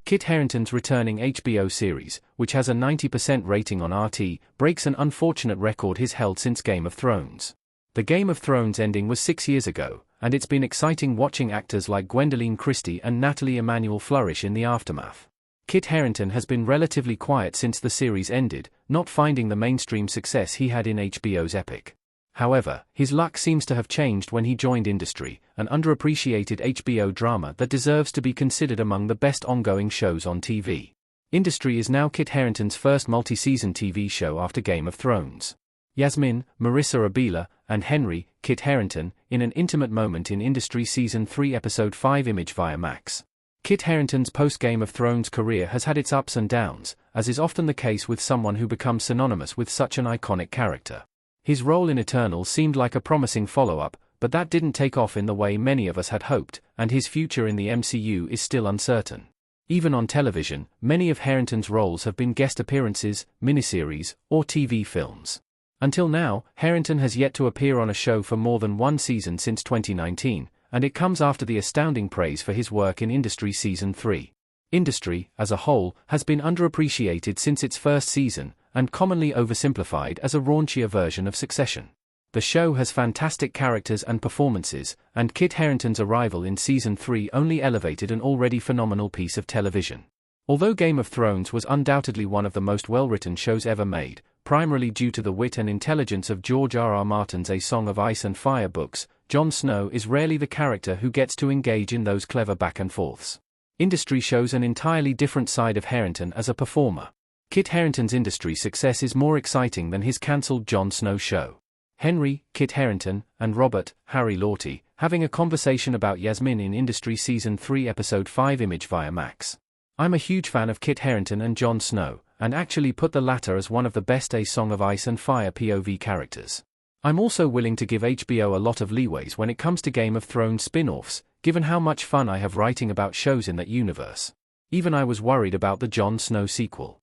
Kit Harington's returning HBO series, which has a 90% rating on RT, breaks an unfortunate record he's held since Game of Thrones. The Game of Thrones ending was 6 years ago, and it's been exciting watching actors like Gwendoline Christie and Natalie Emmanuel flourish in the aftermath. Kit Harington has been relatively quiet since the series ended, not finding the mainstream success he had in HBO's Epic. However, his luck seems to have changed when he joined Industry, an underappreciated HBO drama that deserves to be considered among the best ongoing shows on TV. Industry is now Kit Harington's first multi-season TV show after Game of Thrones. Yasmin, Marissa Abela, and Henry, Kit Harington, in an intimate moment in Industry Season 3 Episode 5 Image via Max. Kit Harington's post-Game of Thrones career has had its ups and downs, as is often the case with someone who becomes synonymous with such an iconic character. His role in Eternal seemed like a promising follow-up, but that didn't take off in the way many of us had hoped, and his future in the MCU is still uncertain. Even on television, many of Harington's roles have been guest appearances, miniseries, or TV films. Until now, Harington has yet to appear on a show for more than one season since 2019, and it comes after the astounding praise for his work in Industry Season 3. Industry, as a whole, has been underappreciated since its first season, and commonly oversimplified as a raunchier version of Succession. The show has fantastic characters and performances, and Kit Harington's arrival in Season 3 only elevated an already phenomenal piece of television. Although Game of Thrones was undoubtedly one of the most well-written shows ever made, primarily due to the wit and intelligence of George R.R. Martin's A Song of Ice and Fire books, Jon Snow is rarely the character who gets to engage in those clever back-and-forths. Industry shows an entirely different side of Harington as a performer. Kit Harington's Industry success is more exciting than his cancelled Jon Snow show. Henry, Kit Harington, and Robert, Harry Lawty, having a conversation about Yasmin in Industry Season 3 Episode 5 Image via Max. I'm a huge fan of Kit Harington and Jon Snow, and actually put the latter as one of the best A Song of Ice and Fire POV characters. I'm also willing to give HBO a lot of leeways when it comes to Game of Thrones spin-offs, given how much fun I have writing about shows in that universe. Even I was worried about the Jon Snow sequel.